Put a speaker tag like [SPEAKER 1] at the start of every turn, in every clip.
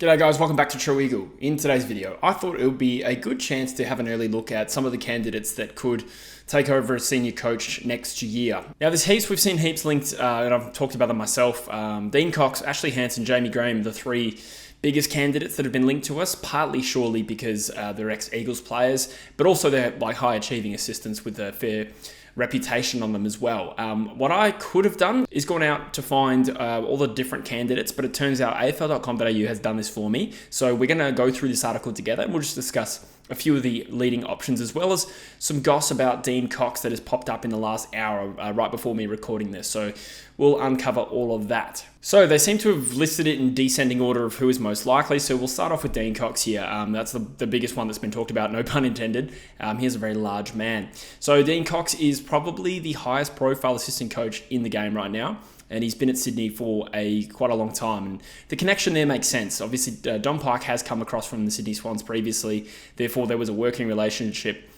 [SPEAKER 1] G'day guys, welcome back to True Eagle. In today's video, I thought it would be a good chance to have an early look at some of the candidates that could take over as senior coach next year. Now there's heaps, we've seen heaps linked, and I've talked about them myself. Dean Cox, Ashley Hansen, Jamie Graham, the three biggest candidates that have been linked to us, partly surely because they're ex-Eagles players, but also they're like high achieving assistants with a fair reputation on them as well. What I could have done is gone out to find all the different candidates, but it turns out afl.com.au has done this for me. So we're going to go through this article together and we'll just discuss a few of the leading options as well as some goss about Dean Cox that has popped up in the last hour right before me recording this. So we'll uncover all of that. So they seem to have listed it in descending order of who is most likely. So we'll start off with Dean Cox here. That's the biggest one that's been talked about, no pun intended. He is a very large man. So Dean Cox is probably the highest profile assistant coach in the game right now. And he's been at Sydney for quite a long time. And the connection there makes sense. Obviously, Don Pyke has come across from the Sydney Swans previously. Therefore, there was a working relationship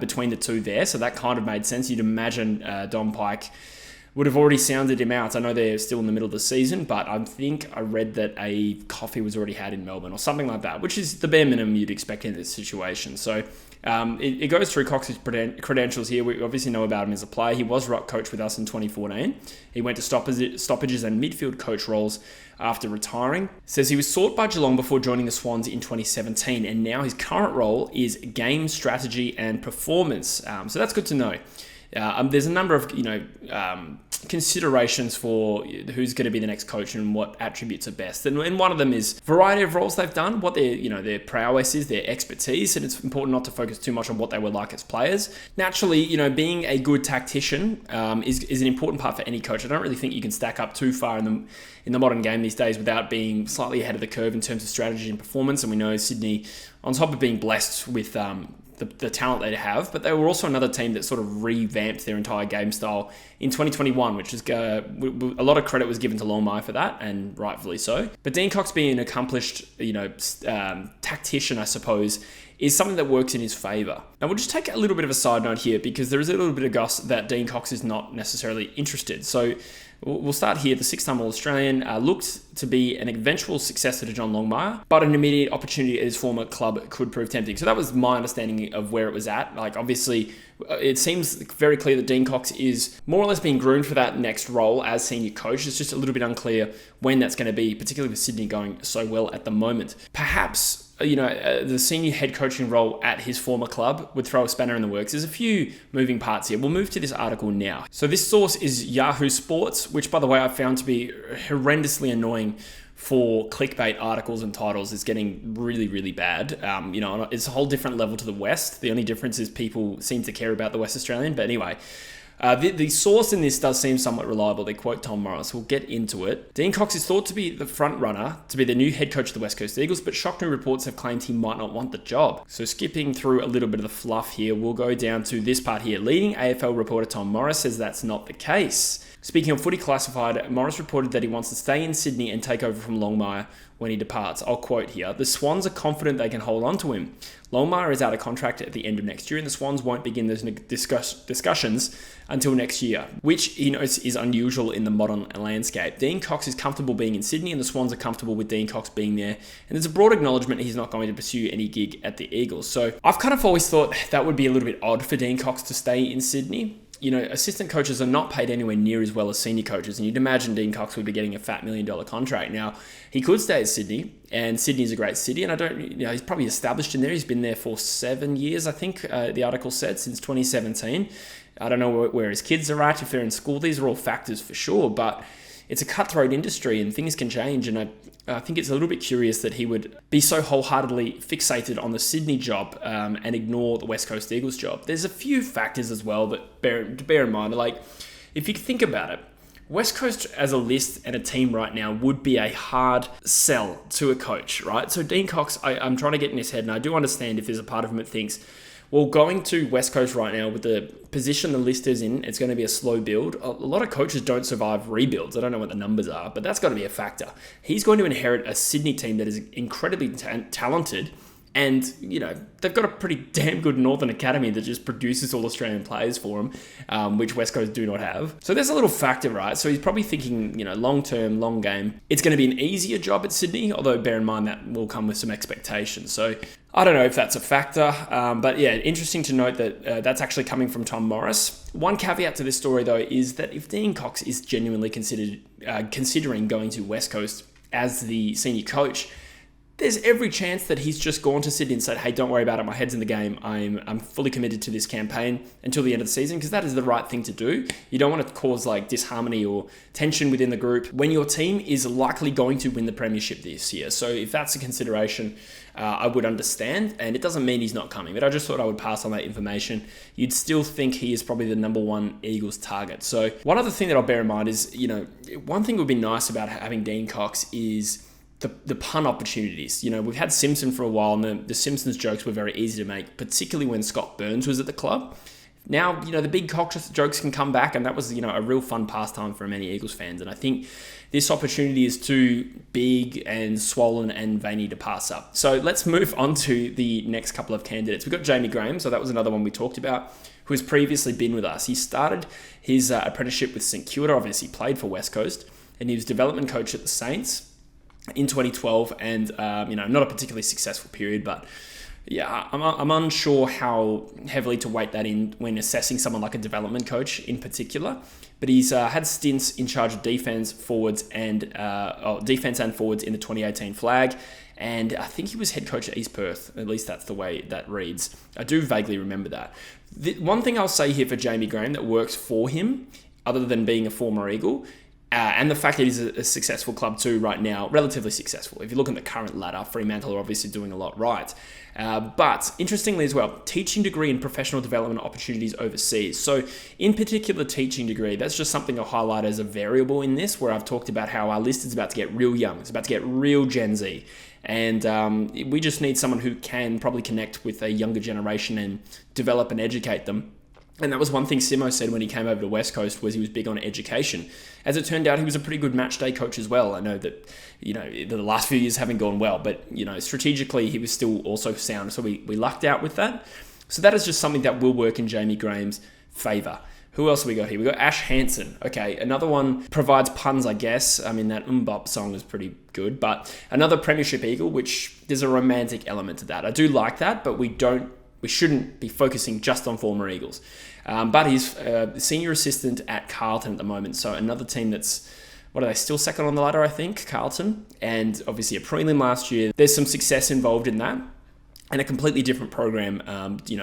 [SPEAKER 1] between the two there. So that kind of made sense. You'd imagine Don Pyke would have already sounded him out. I know they're still in the middle of the season, but I think I read that a coffee was already had in Melbourne or something like that, which is the bare minimum you'd expect in this situation. So it goes through Cox's credentials here. We obviously know about him as a player. He was ruck coach with us in 2014. He went to stoppages and midfield coach roles after retiring. Says he was sought by Geelong before joining the Swans in 2017, and now his current role is game strategy and performance. So that's good to know. There's a number of considerations for who's going to be the next coach and what attributes are best, and one of them is variety of roles they've done, what their prowess is, their expertise, and it's important not to focus too much on what they were like as players. Naturally, being a good tactician is an important part for any coach. I don't really think you can stack up too far in the modern game these days without being slightly ahead of the curve in terms of strategy and performance. And we know Sydney, on top of being blessed with the talent they have, but they were also another team that sort of revamped their entire game style in 2021, which is a lot of credit was given to Longmire for that, and rightfully so. But Dean Cox being an accomplished, tactician, I suppose, is something that works in his favour. Now we'll just take a little bit of a side note here because there is a little bit of gossip that Dean Cox is not necessarily interested. So we'll start here. The six-time All-Australian looked to be an eventual successor to John Longmire, but an immediate opportunity at his former club could prove tempting. So that was my understanding of where it was at. Like, obviously, it seems very clear that Dean Cox is more or less being groomed for that next role as senior coach. It's just a little bit unclear when that's going to be, particularly with Sydney going so well at the moment. Perhaps the senior head coaching role at his former club would throw a spanner in the works. There's a few moving parts here. We'll move to this article now. So this source is Yahoo Sports, which, by the way, I found to be horrendously annoying for clickbait articles and titles. Is getting really, really bad. It's a whole different level to the West. The only difference is people seem to care about the West Australian. But anyway, the source in this does seem somewhat reliable. They quote Tom Morris. We'll get into it. Dean Cox is thought to be the front runner to be the new head coach of the West Coast Eagles, but shock new reports have claimed he might not want the job. So skipping through a little bit of the fluff here, we'll go down to this part here. Leading AFL reporter Tom Morris says that's not the case. Speaking of Footy Classified, Morris reported that he wants to stay in Sydney and take over from Longmire when he departs. I'll quote here. The Swans are confident they can hold on to him. Longmire is out of contract at the end of next year, and the Swans won't begin those discussions until next year, which he notes is unusual in the modern landscape. Dean Cox is comfortable being in Sydney, and the Swans are comfortable with Dean Cox being there, and there's a broad acknowledgement he's not going to pursue any gig at the Eagles. So I've kind of always thought that would be a little bit odd for Dean Cox to stay in Sydney. Assistant coaches are not paid anywhere near as well as senior coaches, and you'd imagine Dean Cox would be getting a fat $1 million contract. Now, he could stay at Sydney, and Sydney is a great city, and he's probably established in there. He's been there for 7 years, I think, the article said, since 2017. I don't know where his kids are at, if they're in school. These are all factors for sure, but it's a cutthroat industry and things can change, and I think it's a little bit curious that he would be so wholeheartedly fixated on the Sydney job and ignore the West Coast Eagles job. There's a few factors as well that to bear in mind. Like, if you think about it, West Coast as a list and a team right now would be a hard sell to a coach, right? So Dean Cox, I'm trying to get in his head, and I do understand if there's a part of him that thinks, well, going to West Coast right now with the position the list is in, it's going to be a slow build. A lot of coaches don't survive rebuilds. I don't know what the numbers are, but that's got to be a factor. He's going to inherit a Sydney team that is incredibly talented And, they've got a pretty damn good Northern Academy that just produces all Australian players for them, which West Coast do not have. So there's a little factor, right? So he's probably thinking, long-term, long game. It's going to be an easier job at Sydney, although bear in mind that will come with some expectations. So I don't know if that's a factor. But yeah, interesting to note that that's actually coming from Tom Morris. One caveat to this story, though, is that if Dean Cox is genuinely considering going to West Coast as the senior coach, there's every chance that he's just gone to Sydney and said, hey, don't worry about it. My head's in the game. I'm fully committed to this campaign until the end of the season, because that is the right thing to do. You don't want to cause disharmony or tension within the group when your team is likely going to win the premiership this year. So if that's a consideration, I would understand. And it doesn't mean he's not coming, but I just thought I would pass on that information. You'd still think he is probably the number one Eagles target. So one other thing that I'll bear in mind is, one thing that would be nice about having Dean Cox is the pun opportunities. We've had Simpson for a while, and the Simpsons jokes were very easy to make, particularly when Scott Burns was at the club. Now, the big Cox jokes can come back, and that was, a real fun pastime for many Eagles fans. And I think this opportunity is too big and swollen and veiny to pass up. So let's move on to the next couple of candidates. We've got Jamie Graham, so that was another one we talked about, who has previously been with us. He started his apprenticeship with St Kilda, obviously played for West Coast, and he was development coach at the Saints in 2012, and not a particularly successful period, but yeah, I'm unsure how heavily to weight that in when assessing someone like a development coach in particular. But he's had stints in charge of defense and forwards in the 2018 flag, and I think he was head coach at East Perth. At least that's the way that reads. I do vaguely remember that. The one thing I'll say here for Jamie Graham that works for him, other than being a former Eagle, and the fact that he's a successful club too right now, relatively successful. If you look at the current ladder, Fremantle are obviously doing a lot right. But interestingly as well, teaching degree and professional development opportunities overseas. So in particular, teaching degree, that's just something I'll highlight as a variable in this, where I've talked about how our list is about to get real young. It's about to get real Gen Z. And we just need someone who can probably connect with a younger generation and develop and educate them. And that was one thing Simo said when he came over to West Coast, was he was big on education. As it turned out, he was a pretty good match day coach as well. I know that, the last few years haven't gone well, but, strategically he was still also sound. So we lucked out with that. So that is just something that will work in Jamie Graham's favour. Who else have we got here? We got Ash Hansen. Okay, another one provides puns, I guess. I mean, that Mbop song is pretty good, but another Premiership Eagle, which there's a romantic element to that. I do like that, but we shouldn't be focusing just on former Eagles. But he's senior assistant at Carlton at the moment. So another team that's, what are they, still second on the ladder, I think, Carlton. And obviously a prelim last year. There's some success involved in that. And a completely different program.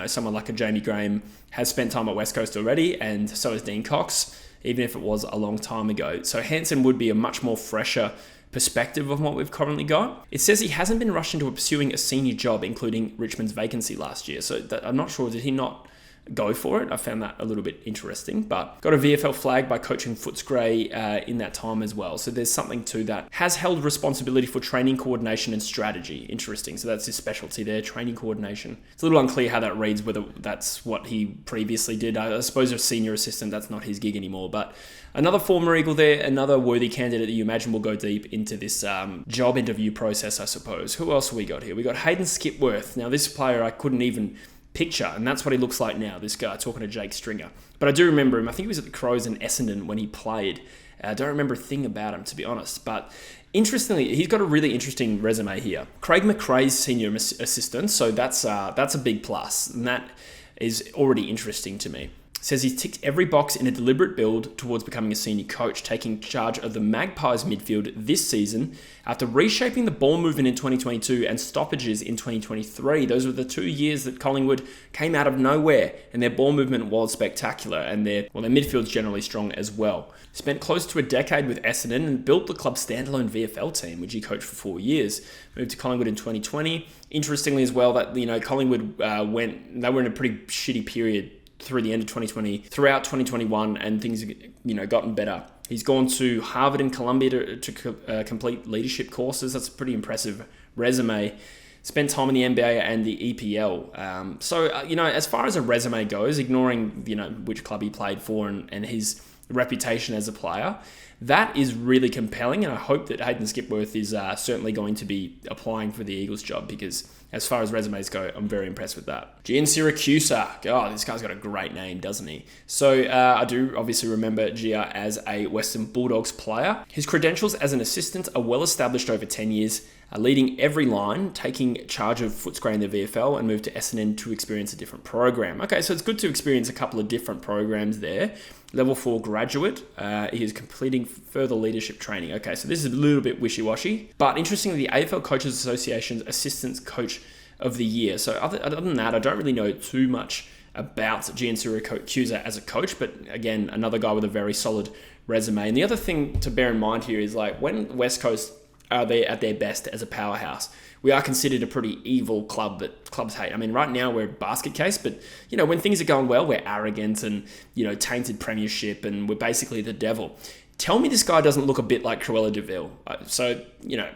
[SPEAKER 1] Someone like a Jamie Graham has spent time at West Coast already, and so has Dean Cox, even if it was a long time ago. So Hansen would be a much more fresher perspective of what we've currently got. It says he hasn't been rushed into pursuing a senior job, including Richmond's vacancy last year. So I'm not sure, did he not go for it? I found that a little bit interesting, but got a VFL flag by coaching Footscray in that time as well. So there's something to that. Has held responsibility for training coordination and strategy. Interesting. So that's his specialty there, training coordination. It's a little unclear how that reads, whether that's what he previously did. I suppose a senior assistant, that's not his gig anymore, but another former Eagle there, another worthy candidate that you imagine will go deep into this job interview process, I suppose. Who else have we got here? We got Hayden Skipworth. Now, this player I couldn't even picture, and that's what he looks like now, this guy talking to Jake Stringer. But I do remember him. I think he was at the Crows in Essendon when he played. I don't remember a thing about him, to be honest. But interestingly, he's got a really interesting resume here. Craig McRae's senior assistant, so that's a big plus, and that is already interesting to me. Says he's ticked every box in a deliberate build towards becoming a senior coach, taking charge of the Magpies midfield this season after reshaping the ball movement in 2022 and stoppages in 2023. Those were the 2 years that Collingwood came out of nowhere, and their ball movement was spectacular, and their midfield's generally strong as well. Spent close to a decade with Essendon and built the club's standalone VFL team, which he coached for 4 years. Moved to Collingwood in 2020. Interestingly as well, that Collingwood they were in a pretty shitty period through the end of 2020, throughout 2021, and things gotten better. He's gone to Harvard and Columbia to complete leadership courses. That's a pretty impressive resume. Spent time in the NBA and the EPL. So as far as a resume goes, ignoring which club he played for and his reputation as a player, That is really compelling, and I hope that Hayden Skipworth is certainly going to be applying for the Eagles job, because as far as resumes go, I'm very impressed with that. Gian Siracusa. God, this guy's got a great name, doesn't he? So I do obviously remember Gia as a Western Bulldogs player. His credentials as an assistant are well established over 10 years, leading every line, taking charge of Footscray in the VFL and moved to Essendon to experience a different program. Okay, so it's good to experience a couple of different programs there. Level 4 graduate. He is completing further leadership training. Okay, so this is a little bit wishy-washy. But interestingly, the AFL Coaches Association's Assistant Coach of the Year. So other than that, I don't really know too much about Gian Siracusa as a coach, but again, another guy with a very solid resume. And the other thing to bear in mind here is, like, when West Coast are they at their best as a powerhouse, we are considered a pretty evil club that clubs hate. I mean, right now we're a basket case, but, you know, when things are going well, we're arrogant and, you know, tainted premiership, and we're basically the devil. Tell me this guy doesn't look a bit like Cruella de Vil. So, you know,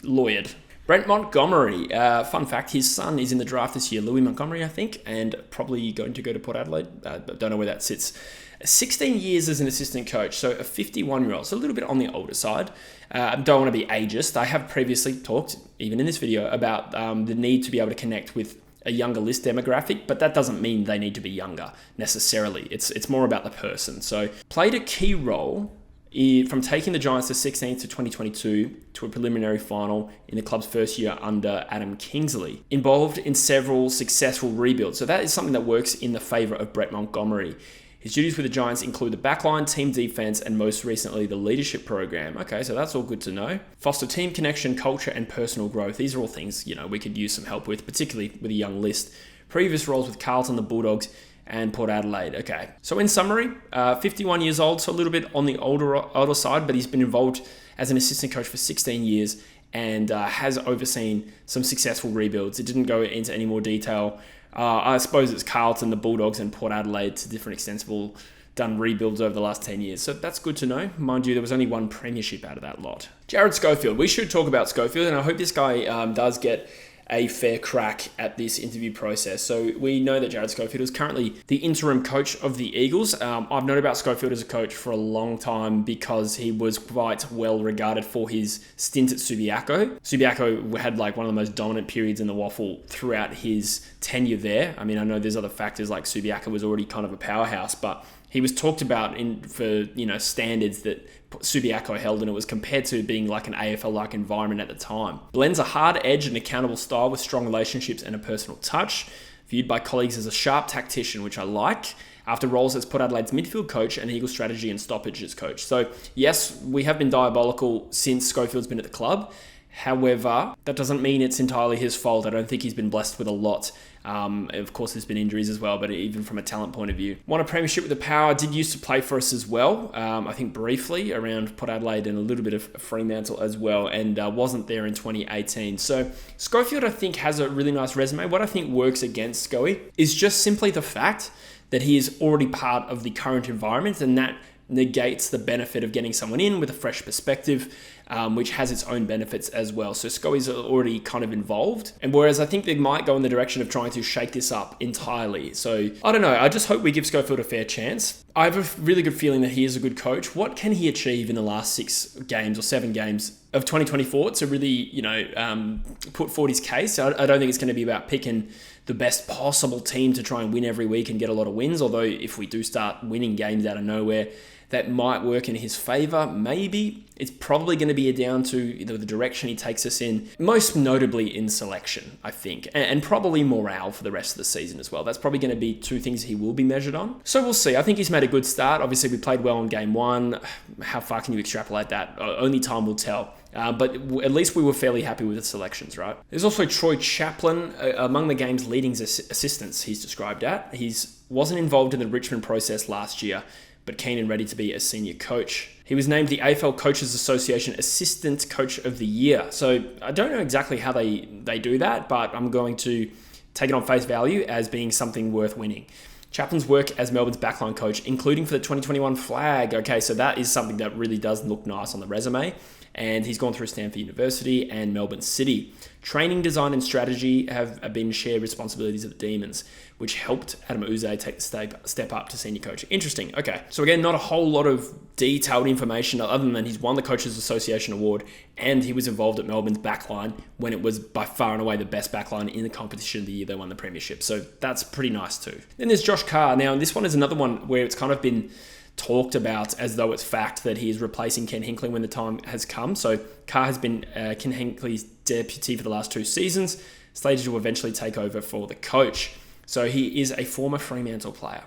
[SPEAKER 1] lawyered. Brent Montgomery. Fun fact, his son is in the draft this year, Louis Montgomery, I think, and probably going to go to Port Adelaide. Don't know where that sits. 16 years as an assistant coach, so a 51-year-old, so a little bit on the older side. Don't want to be ageist. I have previously talked, even in this video, about the need to be able to connect with a younger list demographic, but that doesn't mean they need to be younger necessarily. It's more about the person. So played a key role from taking the Giants to 16th to 2022 to a preliminary final in the club's first year under Adam Kingsley. Involved in several successful rebuilds. So that is something that works in the favour of Brett Montgomery. His duties with the Giants include the backline, team defense, and most recently the leadership program. Okay, so that's all good to know. Foster team connection, culture, and personal growth. These are all things, you know, we could use some help with, particularly with a young list. Previous roles with Carlton, the Bulldogs, and Port Adelaide. Okay, so in summary, 51 years old, so a little bit on the older side, but he's been involved as an assistant coach for 16 years and has overseen some successful rebuilds. It didn't go into any more detail. I suppose it's Carlton, the Bulldogs, and Port Adelaide to different extents have all done rebuilds over the last 10 years. So that's good to know. Mind you, there was only one premiership out of that lot. Jared Scofield. We should talk about Scofield, and I hope this guy does get a fair crack at this interview process. So we know that Jared Scofield is currently the interim coach of the Eagles. I've known about Scofield as a coach for a long time because he was quite well regarded for his stint at Subiaco. Subiaco had like one of the most dominant periods in the waffle throughout his tenure there. I mean, I know there's other factors like Subiaco was already kind of a powerhouse, but he was talked about for, you know, standards that Subiaco held, and it was compared to being like an AFL-like environment at the time. Blends a hard edge and accountable style with strong relationships and a personal touch. Viewed by colleagues as a sharp tactician, which I like, after roles as Port Adelaide's midfield coach and Eagles strategy and stoppages coach. So yes, we have been diabolical since Schofield's been at the club. However, that doesn't mean it's entirely his fault. I don't think he's been blessed with a lot. Of course, there's been injuries as well, but even from a talent point of view. Won a premiership with the Power, did used to play for us as well. I think briefly around Port Adelaide and a little bit of Fremantle as well, and wasn't there in 2018. So Schofield, I think, has a really nice resume. What I think works against Scoey is just simply the fact that he is already part of the current environment, and that negates the benefit of getting someone in with a fresh perspective, which has its own benefits as well. So Scoey's already kind of involved. And whereas I think they might go in the direction of trying to shake this up entirely. So I don't know. I just hope we give Schofield a fair chance. I have a really good feeling that he is a good coach. What can he achieve in the last 6 games or 7 games of 2024 to really, put forward his case? I don't think it's going to be about picking the best possible team to try and win every week and get a lot of wins. Although if we do start winning games out of nowhere, that might work in his favour, maybe. It's probably going to be down to the direction he takes us in, most notably in selection, I think, and probably morale for the rest of the season as well. That's probably going to be 2 things he will be measured on. So we'll see. I think he's made a good start. Obviously, we played well in game 1. How far can you extrapolate that? Only time will tell. But at least we were fairly happy with the selections, right? There's also Troy Chaplin, among the game's leading assistants he's described at. He wasn't involved in the Richmond process last year, but keen and ready to be a senior coach. He was named the AFL Coaches Association Assistant Coach of the Year. So I don't know exactly how they do that, but I'm going to take it on face value as being something worth winning. Chaplin's work as Melbourne's backline coach, including for the 2021 flag. Okay, so that is something that really does look nice on the resume. and he's gone through Stanford University and Melbourne City. Training, design, and strategy have been shared responsibilities of the Demons, which helped Adam Uze take the step up to senior coach. Interesting. Okay. So again, not a whole lot of detailed information other than he's won the Coaches Association Award and he was involved at Melbourne's backline when it was by far and away the best backline in the competition the year they won the premiership. So that's pretty nice too. Then there's Josh Carr. Now, this one is another one where it's kind of been talked about as though it's fact that he is replacing Ken Hinkley when the time has come. So Carr has been Ken Hinkley's deputy for the last 2 seasons, slated to eventually take over for the coach. So he is a former Fremantle player.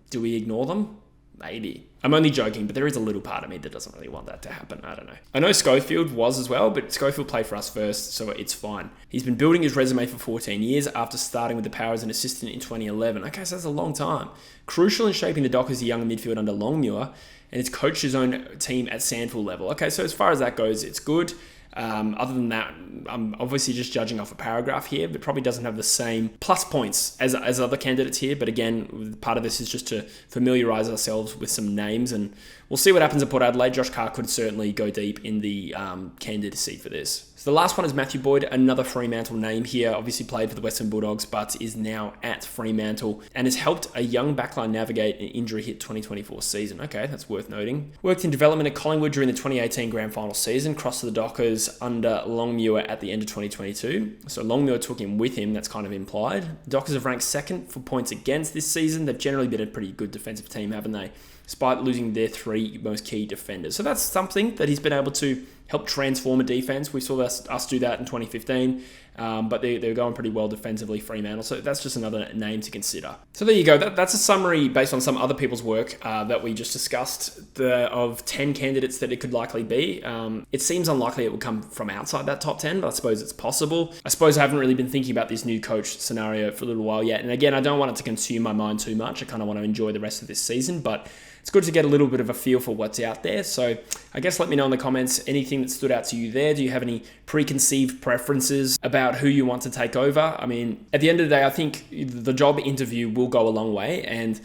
[SPEAKER 1] Do we ignore them? Maybe. I'm only joking, but there is a little part of me that doesn't really want that to happen. I don't know. I know Scofield was as well, but Scofield played for us first, so it's fine. He's been building his resume for 14 years after starting with the Power as an assistant in 2011. Okay, so that's a long time. Crucial in shaping the Dockers' young midfield under Longmuir, and it's coached his own team at Sandford level. Okay, so as far as that goes, it's good. Other than that, I'm obviously just judging off a paragraph here, but probably doesn't have the same plus points as other candidates here. But again, part of this is just to familiarise ourselves with some names, and we'll see what happens at Port Adelaide. Josh Carr could certainly go deep in the candidacy for this. So the last one is Matthew Boyd, another Fremantle name here. Obviously played for the Western Bulldogs, but is now at Fremantle and has helped a young backline navigate an injury-hit 2024 season. Okay, that's worth noting. Worked in development at Collingwood during the 2018 Grand Final season, crossed to the Dockers under Longmuir at the end of 2022. So Longmuir took him with him, that's kind of implied. The Dockers have ranked second for points against this season. They've generally been a pretty good defensive team, haven't they? Despite losing their 3 most key defenders. So that's something that he's been able to help transform a defense. We saw us do that in 2015, but they're going pretty well defensively, Fremantle. So that's just another name to consider. So there you go. That's a summary based on some other people's work that we just discussed of 10 candidates that it could likely be. It seems unlikely it will come from outside that top 10, but I suppose it's possible. I suppose I haven't really been thinking about this new coach scenario for a little while yet. And again, I don't want it to consume my mind too much. I kind of want to enjoy the rest of this season, but it's good to get a little bit of a feel for what's out there. So I guess let me know in the comments anything that stood out to you there. Do you have any preconceived preferences about who you want to take over? I mean, at the end of the day, I think the job interview will go a long way, and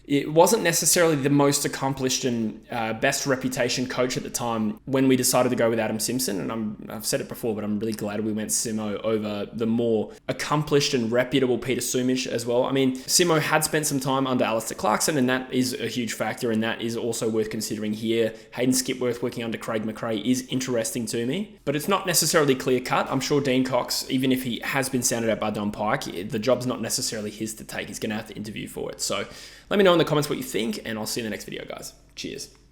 [SPEAKER 1] it wasn't necessarily the most accomplished and best reputation coach at the time when we decided to go with Adam Simpson. And I've said it before, but I'm really glad we went Simo over the more accomplished and reputable Peter Sumich as well. I mean, Simo had spent some time under Alistair Clarkson, and that is a huge factor, and that is also worth considering here. Hayden Skipworth working under Craig McRae is interesting to me, but it's not necessarily clear-cut. I'm sure Dean Cox, even if he has been sounded out by Don Pike, the job's not necessarily his to take. He's going to have to interview for it. So let me know in the comments what you think, and I'll see you in the next video, guys. Cheers.